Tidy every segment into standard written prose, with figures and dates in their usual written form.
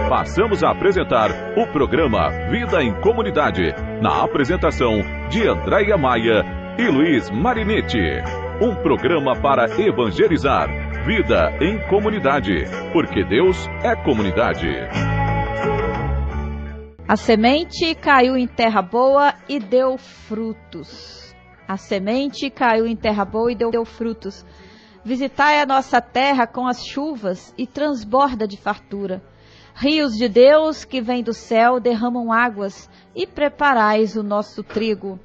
passamos a apresentar o programa Vida em Comunidade, na apresentação de Andréia Maia e Luiz Marinetti. Um programa para evangelizar. Vida em Comunidade, porque Deus é comunidade. A semente caiu em terra boa e deu frutos. A semente caiu em terra boa e deu frutos. Visitai a nossa terra com as chuvas e transborda de fartura. Rios de Deus que vêm do céu derramam águas e preparais o nosso trigo.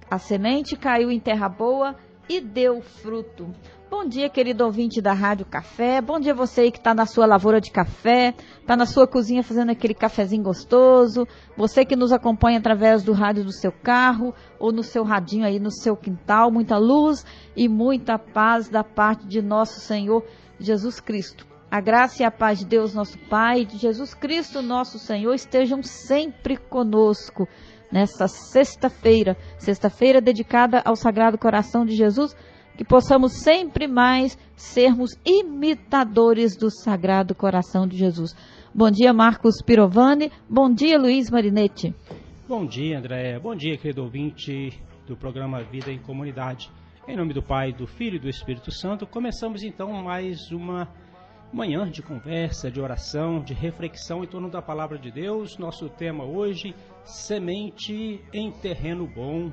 A semente caiu em terra boa e deu fruto. Bom dia, querido ouvinte da Rádio Café. Bom dia você aí que está na sua lavoura de café, está na sua cozinha fazendo aquele cafezinho gostoso. Você que nos acompanha através do rádio do seu carro ou no seu radinho aí no seu quintal. Muita luz e muita paz da parte de nosso Senhor Jesus Cristo. A graça e a paz de Deus, nosso Pai, e de Jesus Cristo, nosso Senhor, estejam sempre conosco nessa sexta-feira dedicada ao Sagrado Coração de Jesus, que possamos sempre mais sermos imitadores do Sagrado Coração de Jesus. Bom dia, Marcos Pirovani. Bom dia, Luiz Marinetti. Bom dia, André. Bom dia, querido ouvinte do programa Vida em Comunidade. Em nome do Pai, do Filho e do Espírito Santo, começamos então mais uma manhã de conversa, de oração, de reflexão em torno da Palavra de Deus. Nosso tema hoje, semente em terreno bom.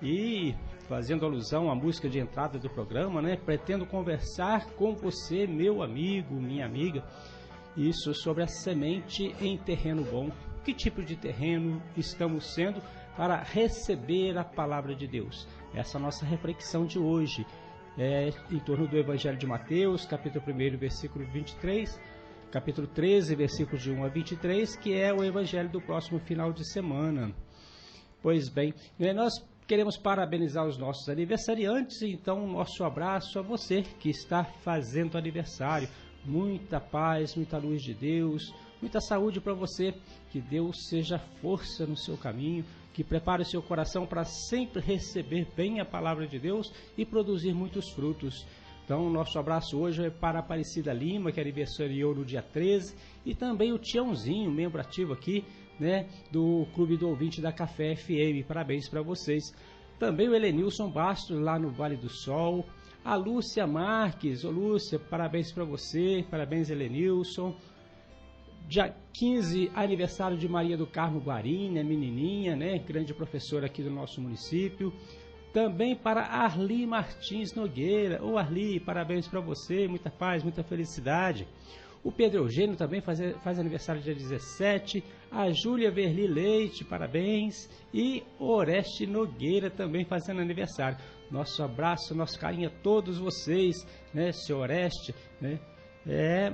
E fazendo alusão à música de entrada do programa, pretendo conversar com você, meu amigo, minha amiga, isso sobre a semente em terreno bom. Que tipo de terreno estamos sendo para receber a palavra de Deus? Essa é a nossa reflexão de hoje, em torno do Evangelho de Mateus, capítulo 1, versículo 23, capítulo 13, versículos de 1 a 23, que é o Evangelho do próximo final de semana. Pois bem, nós queremos parabenizar os nossos aniversariantes, então nosso abraço a você que está fazendo aniversário. Muita paz, muita luz de Deus, muita saúde para você, que Deus seja força no seu caminho, que prepare o seu coração para sempre receber bem a palavra de Deus e produzir muitos frutos. Então, nosso abraço hoje é para a Aparecida Lima, que aniversariou no dia 13, e também o Tiãozinho, membro ativo aqui, do Clube do Ouvinte da Café FM. Parabéns para vocês. Também o Helenilson Bastos, lá no Vale do Sol. A Lúcia Marques. Ô Lúcia, parabéns para você. Parabéns, Helenilson. Dia 15, aniversário de Maria do Carmo Guarini, menininha, grande professora aqui do nosso município. Também para Arli Martins Nogueira. Ô Arli, parabéns para você. Muita paz, muita felicidade. O Pedro Eugênio também faz aniversário dia 17. A Júlia Verli Leite, parabéns. E o Oreste Nogueira também fazendo aniversário. Nosso abraço, nosso carinho a todos vocês, seu Oreste,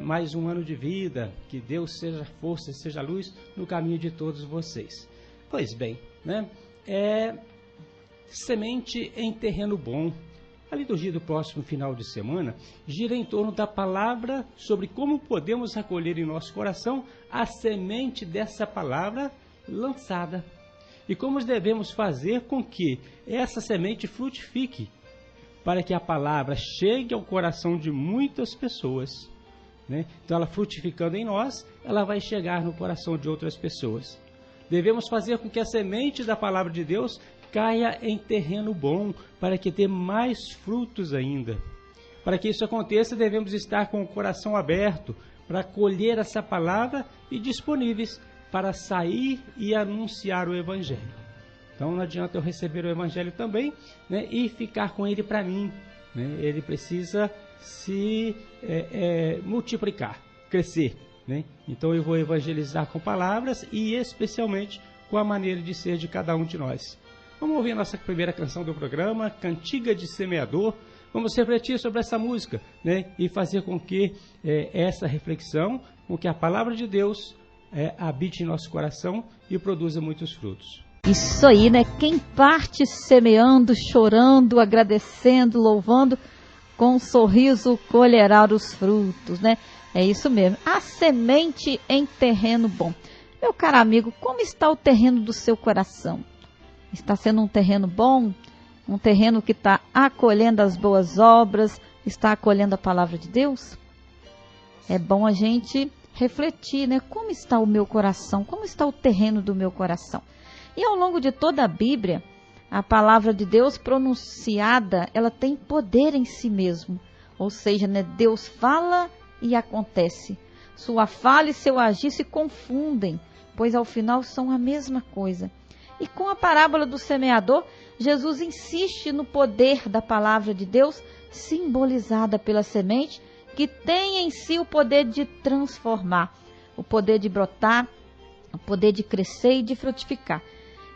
mais um ano de vida. Que Deus seja força, seja luz no caminho de todos vocês. Pois bem, semente em terreno bom. A liturgia do próximo final de semana gira em torno da palavra sobre como podemos acolher em nosso coração a semente dessa palavra lançada. E como devemos fazer com que essa semente frutifique, para que a palavra chegue ao coração de muitas pessoas. Então, ela frutificando em nós, ela vai chegar no coração de outras pessoas. Devemos fazer com que a semente da palavra de Deus caia em terreno bom, para que dê mais frutos ainda. Para que isso aconteça, devemos estar com o coração aberto para colher essa palavra e disponíveis para sair e anunciar o Evangelho. Então não adianta eu receber o Evangelho também, e ficar com ele para mim. Ele precisa se multiplicar, crescer. Então eu vou evangelizar com palavras e especialmente com a maneira de ser de cada um de nós. Vamos ouvir a nossa primeira canção do programa, Cantiga de Semeador. Vamos refletir sobre essa música, e fazer com que essa reflexão, com que a palavra de Deus habite em nosso coração e produza muitos frutos. Isso aí, Quem parte semeando, chorando, agradecendo, louvando, com um sorriso colherá os frutos, É isso mesmo. A semente em terreno bom. Meu caro amigo, como está o terreno do seu coração? Está sendo um terreno bom? Um terreno que está acolhendo as boas obras? Está acolhendo a palavra de Deus? É bom a gente refletir, né? Como está o meu coração? Como está o terreno do meu coração? E ao longo de toda a Bíblia, a palavra de Deus pronunciada, ela tem poder em si mesmo. Ou seja, né? Deus fala e acontece. Sua fala e seu agir se confundem, pois ao final são a mesma coisa. E com a parábola do semeador, Jesus insiste no poder da palavra de Deus, simbolizada pela semente, que tem em si o poder de transformar, o poder de brotar, o poder de crescer e de frutificar.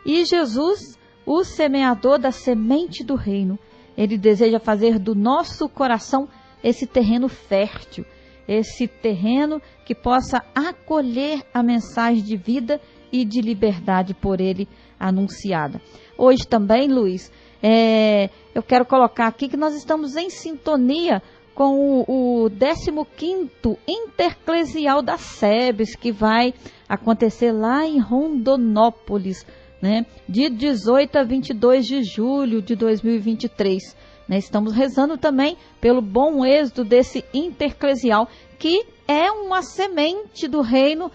E Jesus, o semeador da semente do reino, ele deseja fazer do nosso coração esse terreno fértil, esse terreno que possa acolher a mensagem de vida e de liberdade por ele anunciada. Hoje também, Luiz, eu quero colocar aqui que nós estamos em sintonia com o 15º Interclesial da SEBS, que vai acontecer lá em Rondonópolis, né, de 18 a 22 de julho de 2023. Né, estamos rezando também pelo bom êxito desse interclesial, que é uma semente do reino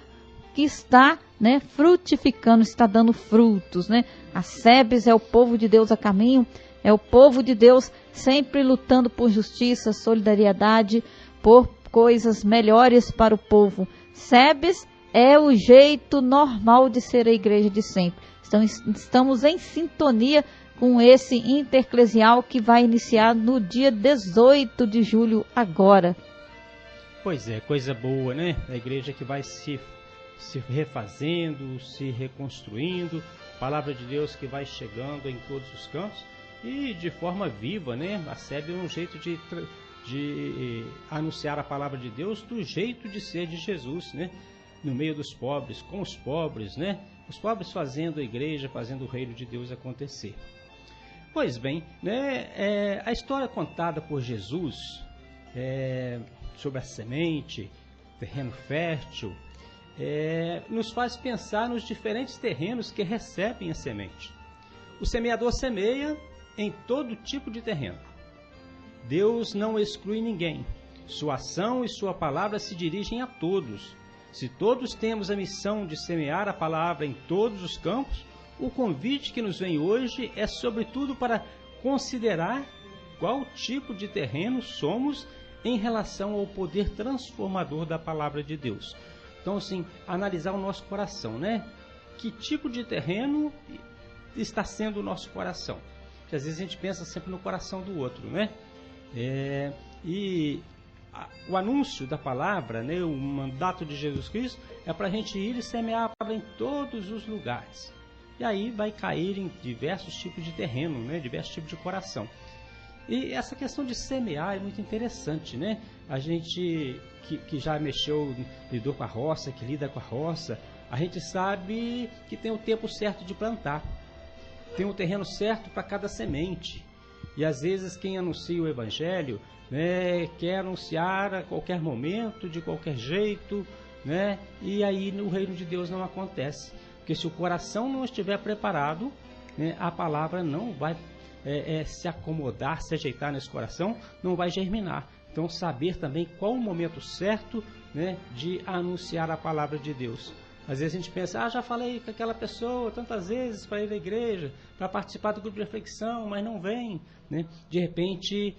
que está, né, frutificando, está dando frutos, né? A SEBS é o povo de Deus a caminho, é o povo de Deus sempre lutando por justiça, solidariedade, por coisas melhores para o povo. SEBS é o jeito normal de ser a igreja de sempre. Então, estamos em sintonia com esse interclesial que vai iniciar no dia 18 de julho agora. Pois é, coisa boa, né? A igreja que vai se refazendo, se reconstruindo, palavra de Deus que vai chegando em todos os cantos e de forma viva, né? A SEB é um jeito de anunciar a palavra de Deus do jeito de ser de Jesus, né? No meio dos pobres, com os pobres, né? Os pobres fazendo a igreja, fazendo o reino de Deus acontecer. Pois bem, né? A história contada por Jesus sobre a semente, terreno fértil, nos faz pensar nos diferentes terrenos que recebem a semente. O semeador semeia em todo tipo de terreno. Deus não exclui ninguém. Sua ação e sua palavra se dirigem a todos. Se todos temos a missão de semear a palavra em todos os campos, o convite que nos vem hoje é sobretudo para considerar qual tipo de terreno somos em relação ao poder transformador da palavra de Deus. Então, assim, analisar o nosso coração, né? Que tipo de terreno está sendo o nosso coração? Porque às vezes a gente pensa sempre no coração do outro, né? O anúncio da palavra, né? O mandato de Jesus Cristo é para a gente ir e semear a palavra em todos os lugares. E aí vai cair em diversos tipos de terreno, né? Diversos tipos de coração. E essa questão de semear é muito interessante, né? A gente que já lidou com a roça, que lida com a roça, a gente sabe que tem o tempo certo de plantar. Tem o terreno certo para cada semente. E às vezes quem anuncia o Evangelho, né, quer anunciar a qualquer momento, de qualquer jeito, né? E aí no reino de Deus não acontece. Porque se o coração não estiver preparado, né, a palavra não vai se acomodar, se ajeitar nesse coração, não vai germinar. Então saber também qual o momento certo, né, de anunciar a palavra de Deus. Às vezes a gente pensa, já falei com aquela pessoa tantas vezes para ir à igreja, para participar do grupo de reflexão, mas não vem, né? De repente,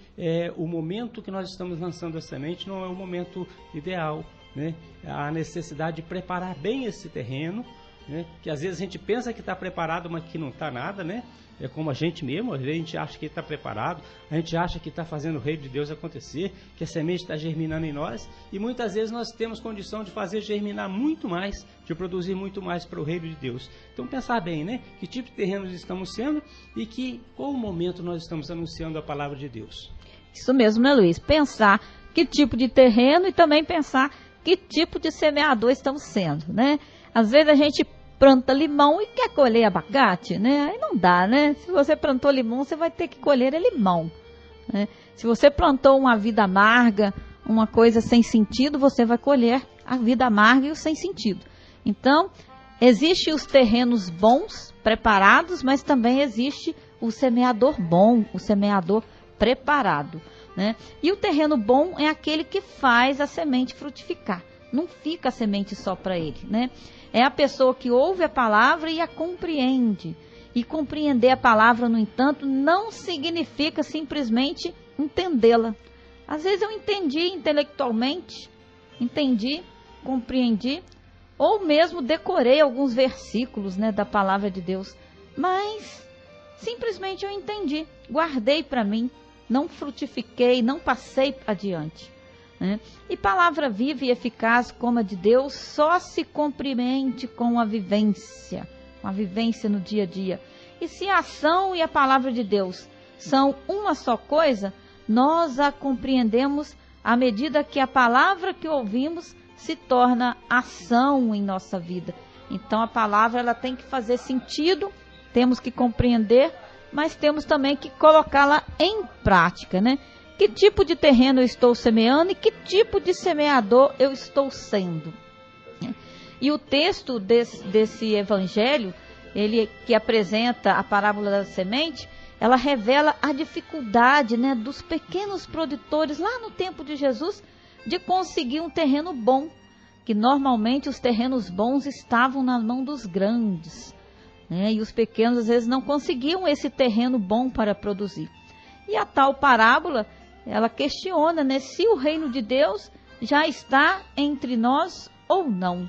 o momento que nós estamos lançando a semente não é o momento ideal, né? Há necessidade de preparar bem esse terreno, né? Que às vezes a gente pensa que está preparado, mas que não está nada, né? É como a gente mesmo, às vezes a gente acha que está preparado, a gente acha que está fazendo o reino de Deus acontecer, que a semente está germinando em nós, e muitas vezes nós temos condição de fazer germinar muito mais, de produzir muito mais para o reino de Deus. Então pensar bem, né? Que tipo de terrenos estamos sendo e qual o momento nós estamos anunciando a palavra de Deus. Isso mesmo, né, Luiz? Pensar que tipo de terreno e também pensar que tipo de semeador estamos sendo, né? Às vezes a gente planta limão e quer colher abacate, né? Aí não dá, né? Se você plantou limão, você vai ter que colher limão, né? Se você plantou uma vida amarga, uma coisa sem sentido, você vai colher a vida amarga e o sem sentido. Então, existem os terrenos bons, preparados, mas também existe o semeador bom, o semeador preparado, né? E o terreno bom é aquele que faz a semente frutificar. não fica a semente só para ele, né? É a pessoa que ouve a palavra e a compreende. E compreender a palavra, no entanto, não significa simplesmente entendê-la. Às vezes eu entendi intelectualmente, compreendi, ou mesmo decorei alguns versículos, né, da palavra de Deus, mas simplesmente eu entendi, guardei para mim, não frutifiquei, não passei adiante, né? E palavra viva e eficaz como a de Deus só se compreende com a vivência no dia a dia. E se a ação e a palavra de Deus são uma só coisa, nós a compreendemos à medida que a palavra que ouvimos se torna ação em nossa vida. Então a palavra ela tem que fazer sentido, temos que compreender, mas temos também que colocá-la em prática, né? Que tipo de terreno eu estou semeando e que tipo de semeador eu estou sendo? E o texto desse evangelho, ele que apresenta a parábola da semente, ela revela a dificuldade, né, dos pequenos produtores lá no tempo de Jesus de conseguir um terreno bom, que normalmente os terrenos bons estavam na mão dos grandes, né, e os pequenos às vezes não conseguiam esse terreno bom para produzir. E a tal parábola, ela questiona, né, se o reino de Deus já está entre nós ou não.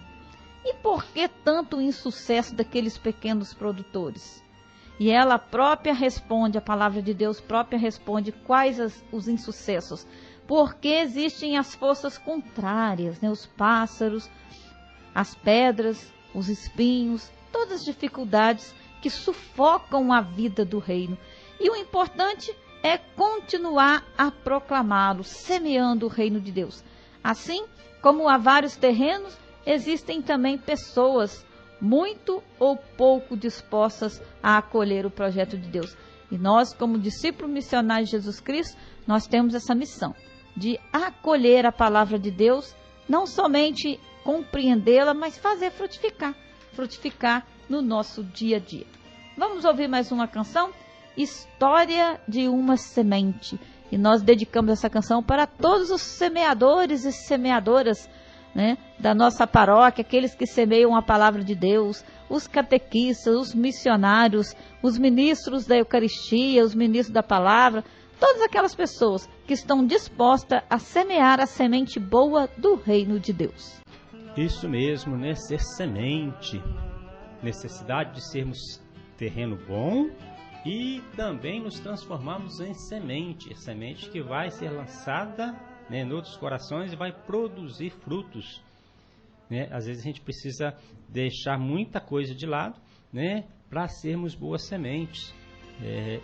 E por que tanto insucesso daqueles pequenos produtores? E ela própria responde, a palavra de Deus própria responde quais os insucessos. Porque existem as forças contrárias, né? Os pássaros, as pedras, os espinhos, todas as dificuldades que sufocam a vida do reino. E o importante é continuar a proclamá-lo, semeando o reino de Deus. Assim como há vários terrenos, existem também pessoas muito ou pouco dispostas a acolher o projeto de Deus. E nós, como discípulos missionários de Jesus Cristo, nós temos essa missão de acolher a palavra de Deus, não somente compreendê-la, mas fazer frutificar no nosso dia a dia. Vamos ouvir mais uma canção? História de uma semente. E nós dedicamos essa canção para todos os semeadores e semeadoras, né, da nossa paróquia, aqueles que semeiam a palavra de Deus, os catequistas, os missionários, os ministros da Eucaristia, os ministros da palavra, todas aquelas pessoas que estão dispostas a semear a semente boa do reino de Deus. Isso mesmo, né? Ser semente, necessidade de sermos terreno bom e também nos transformarmos em semente, semente que vai ser lançada, né, em outros corações e vai produzir frutos, né? Às vezes a gente precisa deixar muita coisa de lado, né, para sermos boas sementes.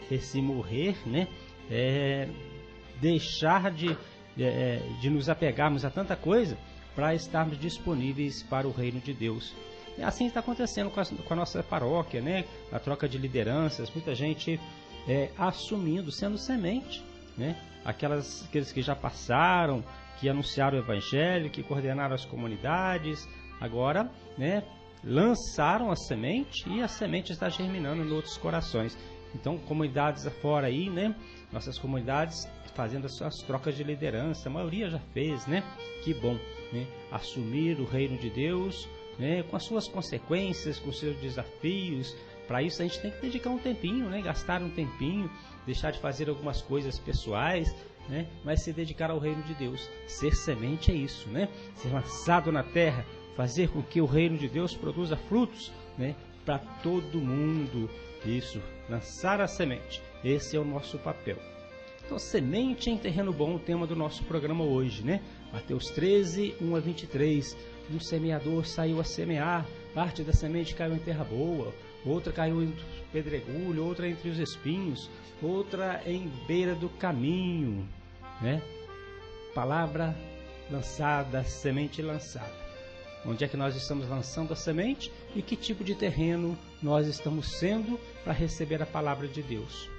Esse morrer, né, deixar de nos apegarmos a tanta coisa para estarmos disponíveis para o reino de Deus. E assim está acontecendo com a nossa paróquia, né? A troca de lideranças, muita gente assumindo, sendo semente, né? Aqueles que já passaram, que anunciaram o evangelho, que coordenaram as comunidades, agora, né, lançaram a semente e a semente está germinando em outros corações. Então, comunidades afora aí, né, nossas comunidades fazendo as suas trocas de liderança, a maioria já fez, né? Que bom, né? Assumir o reino de Deus, né, com as suas consequências, com os seus desafios. Para isso a gente tem que dedicar um tempinho, né? Gastar um tempinho, deixar de fazer algumas coisas pessoais, né? Mas se dedicar ao reino de Deus. Ser semente é isso, né? Ser lançado na terra, fazer com que o reino de Deus produza frutos, né, para todo mundo. Isso, lançar a semente. Esse é o nosso papel. Então, semente em terreno bom, o tema do nosso programa hoje, né? Mateus 13, 1-23. Um semeador saiu a semear, parte da semente caiu em terra boa, outra caiu em pedregulho, outra entre os espinhos, outra em beira do caminho, né? Palavra lançada, semente lançada. Onde é que nós estamos lançando a semente e que tipo de terreno nós estamos sendo para receber a palavra de Deus?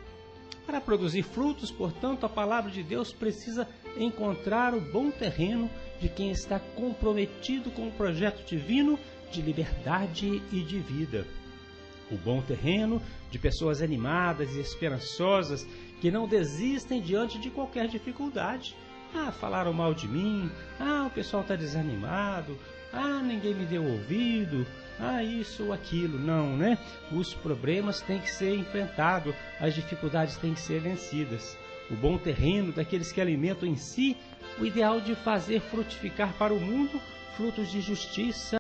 Para produzir frutos, portanto, a palavra de Deus precisa encontrar o bom terreno de quem está comprometido com o projeto divino de liberdade e de vida. O bom terreno de pessoas animadas e esperançosas que não desistem diante de qualquer dificuldade, falaram mal de mim, o pessoal está desanimado, ninguém me deu ouvido, isso ou aquilo. Não, né? Os problemas têm que ser enfrentados, as dificuldades têm que ser vencidas. O bom terreno daqueles que alimentam em si o ideal de fazer frutificar para o mundo frutos de justiça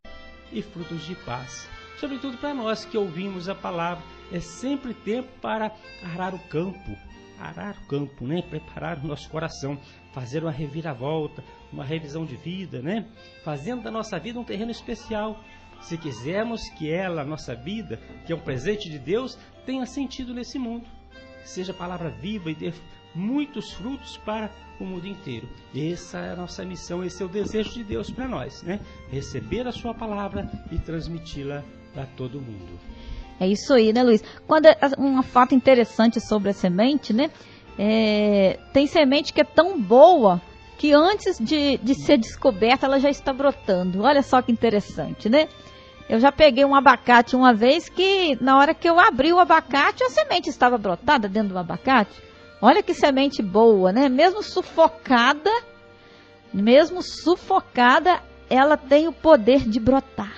e frutos de paz. Sobretudo para nós que ouvimos a palavra, é sempre tempo para arar o campo, né? Preparar o nosso coração, fazer uma reviravolta, uma revisão de vida, né? Fazendo da nossa vida um terreno especial. Se quisermos que ela, a nossa vida, que é um presente de Deus, tenha sentido nesse mundo, seja palavra viva e dê muitos frutos para o mundo inteiro. Essa é a nossa missão, esse é o desejo de Deus para nós, né? Receber a sua palavra e transmiti-la para todo mundo. É isso aí, né, Luiz? Um fato interessante sobre a semente, né? Tem semente que é tão boa que antes de ser descoberta ela já está brotando. Olha só que interessante, né? Eu já peguei um abacate uma vez que na hora que eu abri o abacate, a semente estava brotada dentro do abacate. Olha que semente boa, né? Mesmo sufocada, ela tem o poder de brotar,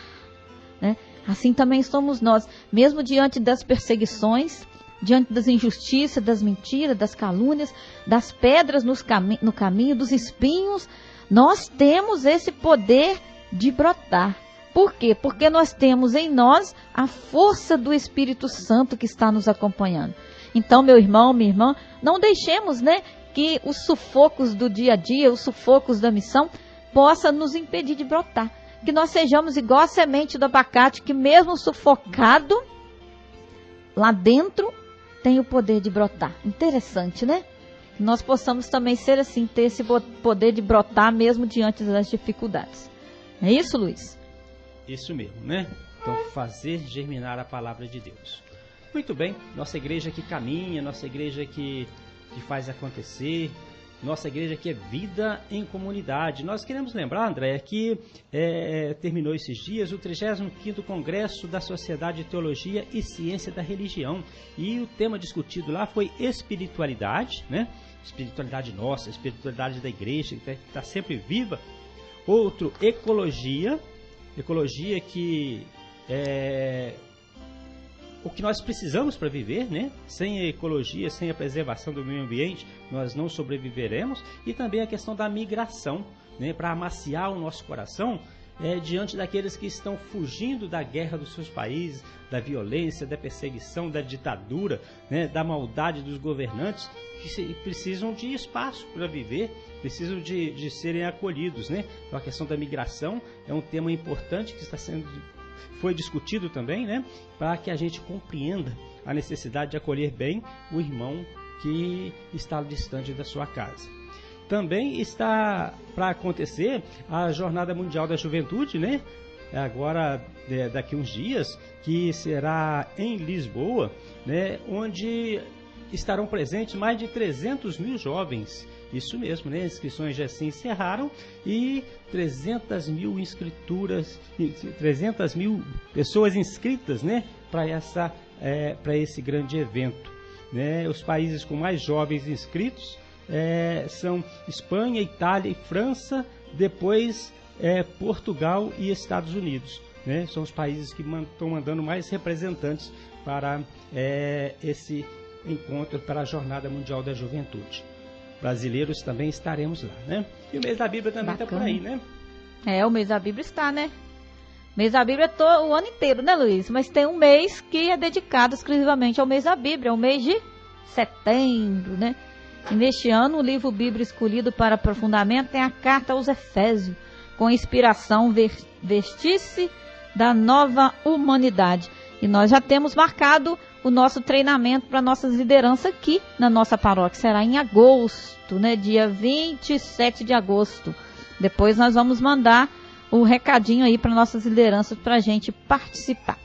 né? Assim também somos nós, mesmo diante das perseguições, diante das injustiças, das mentiras, das calúnias, das pedras no caminho, dos espinhos, nós temos esse poder de brotar. Por quê? Porque nós temos em nós a força do Espírito Santo que está nos acompanhando. Então, meu irmão, minha irmã, não deixemos, né, que os sufocos do dia a dia, os sufocos da missão, possam nos impedir de brotar. Que nós sejamos igual a semente do abacate, que mesmo sufocado, lá dentro, tem o poder de brotar. Interessante, né? Que nós possamos também ser assim, ter esse poder de brotar mesmo diante das dificuldades. É isso, Luiz? Isso mesmo, né? Então, fazer germinar a palavra de Deus. Muito bem, nossa igreja que caminha, nossa igreja que faz acontecer, nossa igreja que é vida em comunidade. Nós queremos lembrar, André, que terminou esses dias o 35º Congresso da Sociedade de Teologia e Ciência da Religião. E o tema discutido lá foi espiritualidade, né? Espiritualidade nossa, espiritualidade da igreja, que está sempre viva. Outro, ecologia que é o que nós precisamos para viver, né? Sem a ecologia, sem a preservação do meio ambiente, nós não sobreviveremos. E também a questão da migração, né? Para amaciar o nosso coração diante daqueles que estão fugindo da guerra dos seus países, da violência, da perseguição, da ditadura, né? Da maldade dos governantes, que precisam de espaço para viver, precisam de serem acolhidos, né? Então a questão da migração é um tema importante que foi discutido também, né, para que a gente compreenda a necessidade de acolher bem o irmão que está distante da sua casa. Também está para acontecer a Jornada Mundial da Juventude, né, agora daqui uns dias, que será em Lisboa, né, onde estarão presentes mais de 300 mil jovens. Isso mesmo, né? As inscrições já se encerraram e 300 mil pessoas inscritas, né? Para esse grande evento, né? Os países com mais jovens inscritos são Espanha, Itália e França, depois Portugal e Estados Unidos, né? São os países que estão mandando mais representantes para esse encontro, para a Jornada Mundial da Juventude. Brasileiros também estaremos lá, né? E o mês da Bíblia também está por aí, né? O mês da Bíblia está, né? O mês da Bíblia é o ano inteiro, né, Luiz? Mas tem um mês que é dedicado exclusivamente ao mês da Bíblia, é o mês de setembro, né? E neste ano, o livro bíblico escolhido para aprofundamento é a Carta aos Efésios, com inspiração Vestir-se da Nova Humanidade. E nós já temos marcado o nosso treinamento para nossas lideranças aqui na nossa paróquia. Será em agosto, né? Dia 27 de agosto. Depois nós vamos mandar o recadinho aí para nossas lideranças para a gente participar.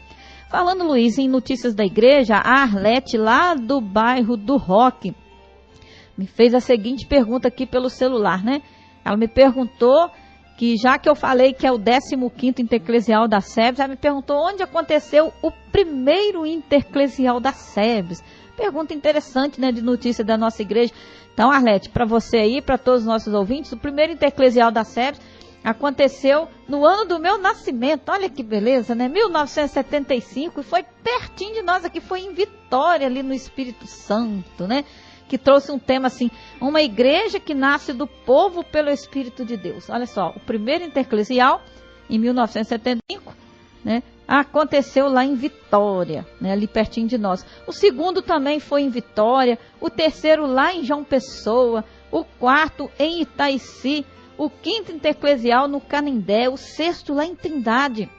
Falando, Luiz, em notícias da igreja, a Arlete, lá do bairro do Roque, me fez a seguinte pergunta aqui pelo celular, né? Ela me perguntou que, já que eu falei que é o 15º Intereclesial da SEBS, ela me perguntou onde aconteceu o primeiro Intereclesial da SEBS. Pergunta interessante, né, de notícia da nossa igreja. Então, Arlete, para você aí, para todos os nossos ouvintes, o primeiro intereclesial da SEBS aconteceu no ano do meu nascimento. Olha que beleza, né? 1975, e foi pertinho de nós aqui, foi em Vitória, ali no Espírito Santo, né? Que trouxe um tema assim, uma igreja que nasce do povo pelo Espírito de Deus. Olha só, o primeiro intereclesial, em 1975, né? Aconteceu lá em Vitória, né? Ali pertinho de nós. O segundo também foi em Vitória, o terceiro lá em João Pessoa, o quarto em Itaici, o quinto intereclesial no Canindé, o sexto lá em Trindade,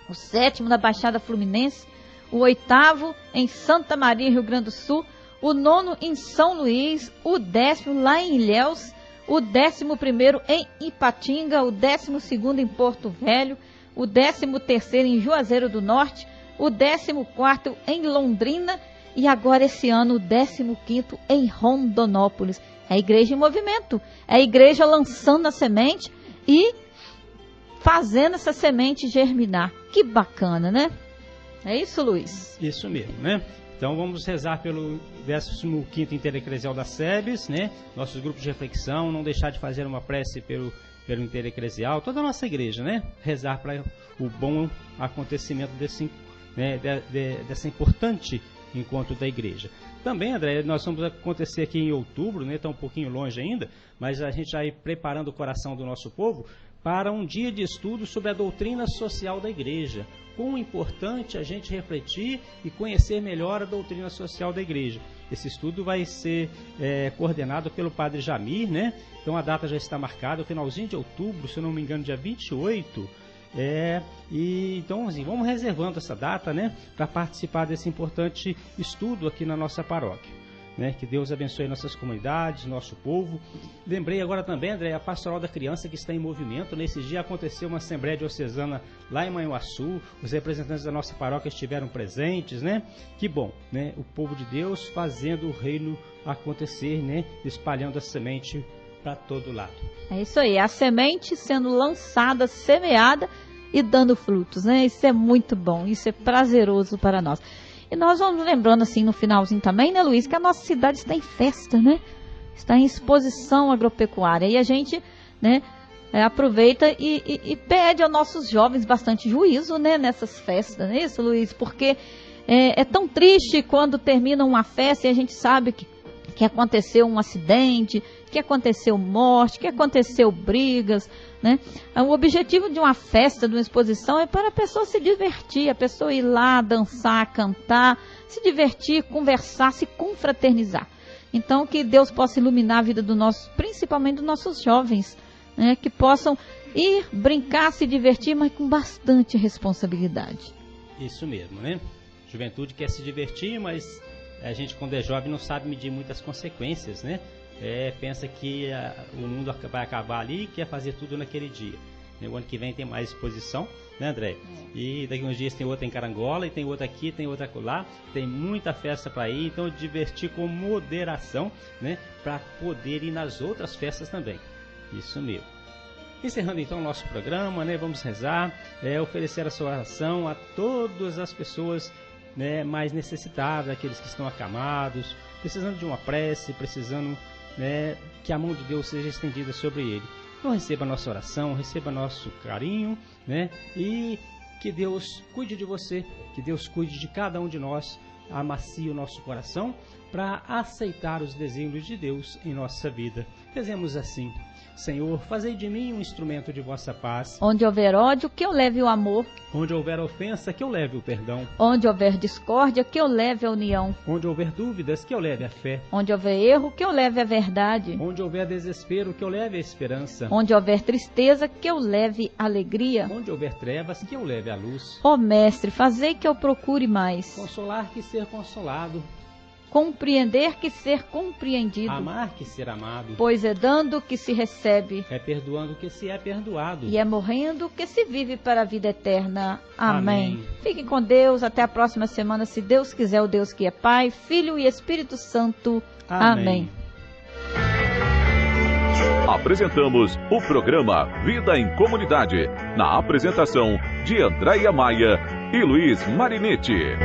o sétimo na Baixada Fluminense, o oitavo em Santa Maria, Rio Grande do Sul, o nono em São Luís, o 10º lá em Ilhéus, o 11º em Ipatinga, o 12º em Porto Velho, o 13º em Juazeiro do Norte, o 14º em Londrina e agora esse ano o 15º em Rondonópolis. É a igreja em movimento, é a igreja lançando a semente e fazendo essa semente germinar. Que bacana, né? É isso, Luiz? Isso mesmo, né? Então vamos rezar pelo 15º Intereclesial da SEBS, né? Nossos grupos de reflexão, não deixar de fazer uma prece pelo Intereclesial, toda a nossa igreja, né? Rezar para o bom acontecimento dessa importante encontro da igreja. Também, André, nós vamos acontecer aqui em outubro, né? Está um pouquinho longe ainda, mas a gente já ir preparando o coração do nosso povo para um dia de estudo sobre a doutrina social da igreja. Quão importante a gente refletir e conhecer melhor a doutrina social da igreja. Esse estudo vai ser coordenado pelo padre Jamir, né? Então a data já está marcada, o finalzinho de outubro, se eu não me engano, dia 28. Então, assim, vamos reservando essa data, né? Para participar desse importante estudo aqui na nossa paróquia. Né? Que Deus abençoe nossas comunidades, nosso povo. Lembrei agora também, André, a Pastoral da Criança que está em movimento. Nesse dia aconteceu uma Assembleia Diocesana lá em Manhuaçu. Os representantes da nossa paróquia estiveram presentes, né? Que bom, né? O povo de Deus fazendo o reino acontecer, né? Espalhando a semente para todo lado. É isso aí, a semente sendo lançada, semeada e dando frutos, né? Isso é muito bom, isso é prazeroso para nós. E nós vamos lembrando assim no finalzinho também, né, Luiz, que a nossa cidade está em festa, né? Está em exposição agropecuária. E a gente, né, aproveita e pede aos nossos jovens bastante juízo, né, nessas festas, não é isso, Luiz? Porque é tão triste quando termina uma festa e a gente sabe que aconteceu um acidente, que aconteceu morte, que aconteceu brigas, né? O objetivo de uma festa, de uma exposição é para a pessoa se divertir, a pessoa ir lá, dançar, cantar, se divertir, conversar, se confraternizar. Então que Deus possa iluminar a vida principalmente dos nossos jovens, né? Que possam ir, brincar, se divertir, mas com bastante responsabilidade. Isso mesmo, né? Juventude quer se divertir, mas a gente quando é jovem não sabe medir muitas consequências, né? Pensa que o mundo vai acabar ali e quer fazer tudo naquele dia. O ano que vem tem mais exposição, né, André? E daqui uns dias tem outra em Carangola, e tem outra aqui, tem outra lá. Tem muita festa para ir, então divertir com moderação, né? Para poder ir nas outras festas também. Isso mesmo. Encerrando então o nosso programa, né? Vamos rezar, oferecer a sua oração a todas as pessoas, né, mais necessitadas, aqueles que estão acamados, precisando de uma prece, precisando, né, que a mão de Deus seja estendida sobre ele. Então receba a nossa oração, receba nosso carinho, né, e que Deus cuide de você, que Deus cuide de cada um de nós, amacie o nosso coração para aceitar os desígnios de Deus em nossa vida. Rezemos assim: Senhor, fazei de mim um instrumento de vossa paz. Onde houver ódio, que eu leve o amor. Onde houver ofensa, que eu leve o perdão. Onde houver discórdia, que eu leve a união. Onde houver dúvidas, que eu leve a fé. Onde houver erro, que eu leve a verdade. Onde houver desespero, que eu leve a esperança. Onde houver tristeza, que eu leve a alegria. Onde houver trevas, que eu leve a luz. Ó Mestre, fazei que eu procure mais. Consolar que ser consolado. Compreender que ser compreendido. Amar que ser amado. Pois é dando que se recebe. É perdoando que se é perdoado. E é morrendo que se vive para a vida eterna. Amém. Amém. Fiquem com Deus. Até a próxima semana, se Deus quiser, o Deus que é Pai, Filho e Espírito Santo. Amém. Apresentamos o programa Vida em Comunidade, na apresentação de Andréia Maia e Luiz Marinetti.